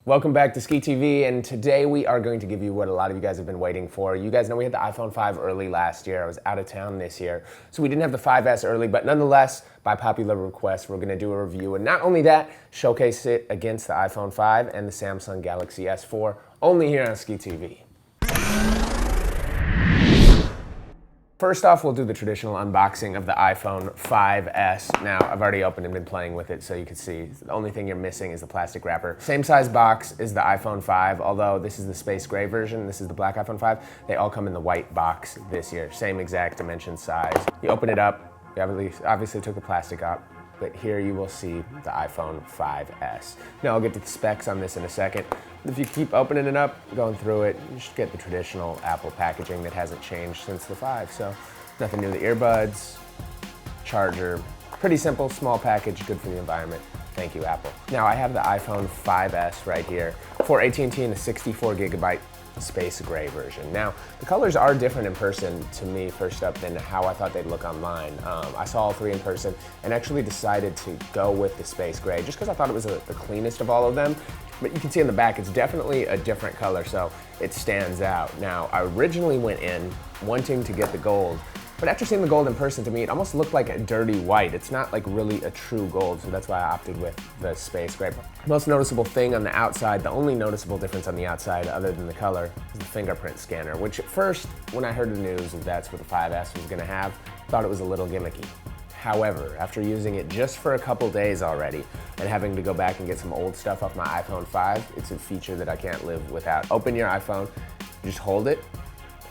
Welcome back to Skee TV, and today we are going to give you what a lot of you guys have been waiting for. You guys know we had the iPhone 5 early last year. I was out of town this year, so we didn't have the 5S early, but nonetheless, by popular request, we're going to do a review. And not only that, showcase it against the iPhone 5 and the Samsung Galaxy S4, only here on Skee TV. First off, we'll do the traditional unboxing of the iPhone 5S. Now, I've already opened and been playing with it, so you can see the only thing you're missing is the plastic wrapper. Same size box as the iPhone 5, although this is the space gray version, this is the black iPhone 5. They all come in the white box this year, same exact dimension size. You open it up, you obviously took the plastic out, but here you will see the iPhone 5S. Now, I'll get to the specs on this in a second. If you keep opening it up, going through it, you should get the traditional Apple packaging that hasn't changed since the 5. So nothing new, the earbuds, charger, pretty simple, small package, good for the environment. Thank you, Apple. Now I have the iPhone 5S right here for AT&T in the 64 gigabyte space gray version. Now, the colors are different in person to me, first up, than how I thought they'd look online. I saw all three in person and actually decided to go with the space gray just because I thought it was the cleanest of all of them. But you can see in the back, it's definitely a different color, so it stands out. Now, I originally went in wanting to get the gold, but after seeing the gold in person, to me, it almost looked like a dirty white. It's not like really a true gold, so that's why I opted with the space gray. Most noticeable thing on the outside, the only noticeable difference on the outside other than the color, is the fingerprint scanner, which at first, when I heard the news that that's what the 5S was gonna have, I thought it was a little gimmicky. However, after using it just for a couple days already and having to go back and get some old stuff off my iPhone 5, it's a feature that I can't live without. Open your iPhone, just hold it,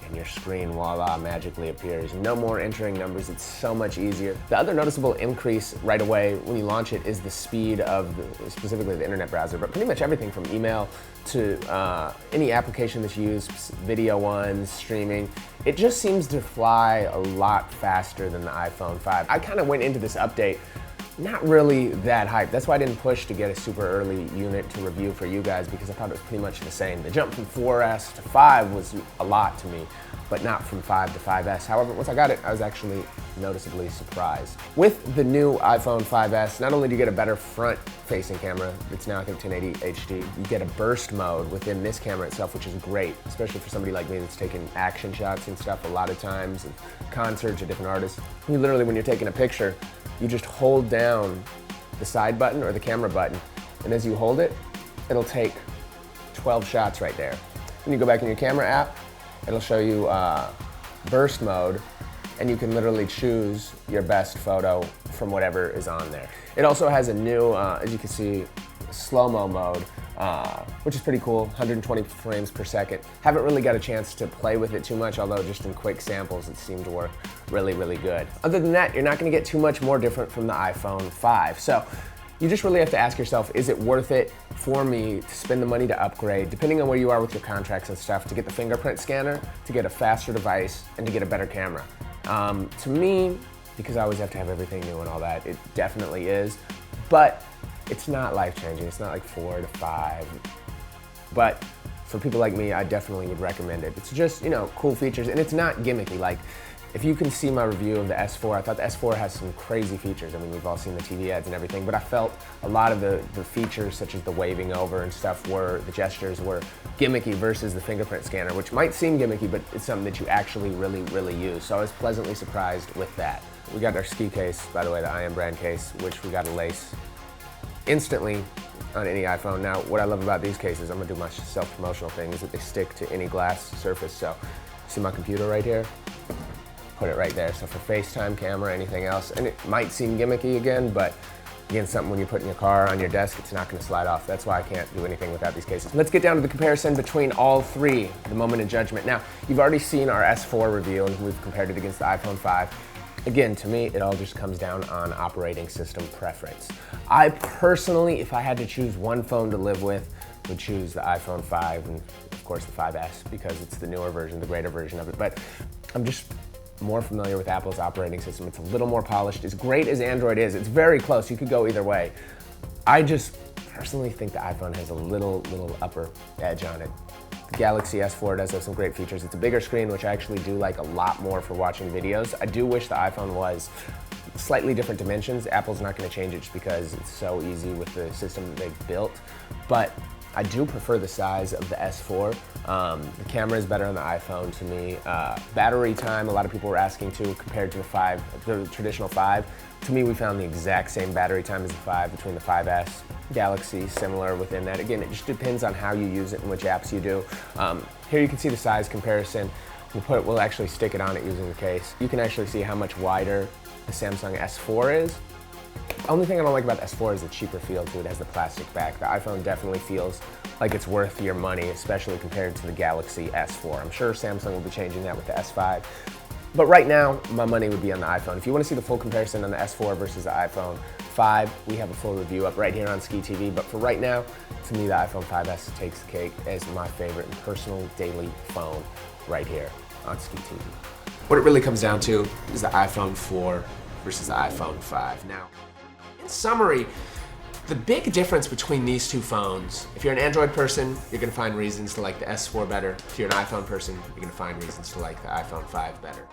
and your screen, voila, magically appears. No more entering numbers, it's so much easier. The other noticeable increase right away when you launch it is the speed of, specifically the internet browser, but pretty much everything from email to any application that you use, video ones, streaming. It just seems to fly a lot faster than the iPhone 5. I kind of went into this update not really that hyped. That's why I didn't push to get a super early unit to review for you guys, because I thought it was pretty much the same. The jump from 4S to 5 was a lot to me, but not from 5 to 5S. However, once I got it, I was actually noticeably surprised. With the new iPhone 5S, not only do you get a better front-facing camera, it's now I think 1080 HD, you get a burst mode within this camera itself, which is great, especially for somebody like me that's taking action shots and stuff a lot of times, and concerts or different artists. You literally, when you're taking a picture, you just hold down the side button or the camera button, and as you hold it, it'll take 12 shots right there. When you go back in your camera app, it'll show you burst mode, and you can literally choose your best photo from whatever is on there. It also has a new, as you can see, slow-mo mode, which is pretty cool, 120 frames per second. Haven't really got a chance to play with it too much, although just in quick samples it seemed to work really, really good. Other than that, you're not gonna get too much more different from the iPhone 5. So you just really have to ask yourself, is it worth it for me to spend the money to upgrade, depending on where you are with your contracts and stuff, to get the fingerprint scanner, to get a faster device, and to get a better camera? To me, because I always have to have everything new and all that, it definitely is, but it's not life-changing. It's not like 4 to 5, but for people like me, I definitely would recommend it. It's just, you know, cool features, and it's not gimmicky. Like, if you can see my review of the S4, I thought the S4 has some crazy features. I mean, we've all seen the TV ads and everything, but I felt a lot of the features, such as the waving over and stuff, the gestures were gimmicky versus the fingerprint scanner, which might seem gimmicky, but it's something that you actually really, really use. So I was pleasantly surprised with that. We got our Skee case, by the way, the IM brand case, which we got a lace instantly on any iPhone. Now, what I love about these cases, I'm gonna do my self-promotional thing, is that they stick to any glass surface. So, see my computer right here? Put it right there. So for FaceTime, camera, anything else, and it might seem gimmicky again, but again, something when you put in your car on your desk, it's not gonna slide off. That's why I can't do anything without these cases. Let's get down to the comparison between all three, the moment of judgment. Now, you've already seen our S4 review, and we've compared it against the iPhone 5. Again, to me, it all just comes down on operating system preference. I personally, if I had to choose one phone to live with, would choose the iPhone 5 and of course the 5S, because it's the newer version, the greater version of it. But I'm just more familiar with Apple's operating system. It's a little more polished. As great as Android is, it's very close. You could go either way. I just personally think the iPhone has a little upper edge on it. The Galaxy S4 does have some great features. It's a bigger screen, which I actually do like a lot more for watching videos. I do wish the iPhone was slightly different dimensions. Apple's not going to change it just because it's so easy with the system they've built. But I do prefer the size of the S4. The camera is better on the iPhone to me. Battery time, a lot of people were asking too, compared to the traditional 5. To me, we found the exact same battery time as the 5 between the 5S. Galaxy, similar within that. Again, it just depends on how you use it and which apps you do. Here you can see the size comparison. We'll actually stick it on it using the case. You can actually see how much wider the Samsung S4 is. The only thing I don't like about the S4 is the cheaper feel to it. It has the plastic back. The iPhone definitely feels like it's worth your money, especially compared to the Galaxy S4. I'm sure Samsung will be changing that with the S5. But right now, my money would be on the iPhone. If you want to see the full comparison on the S4 versus the iPhone 5, we have a full review up right here on Skee TV. But for right now, to me, the iPhone 5S takes the cake as my favorite and personal daily phone right here on Skee TV. What it really comes down to is the iPhone 4 versus the iPhone 5. Now, in summary, the big difference between these two phones, if you're an Android person, you're going to find reasons to like the S4 better. If you're an iPhone person, you're going to find reasons to like the iPhone 5 better.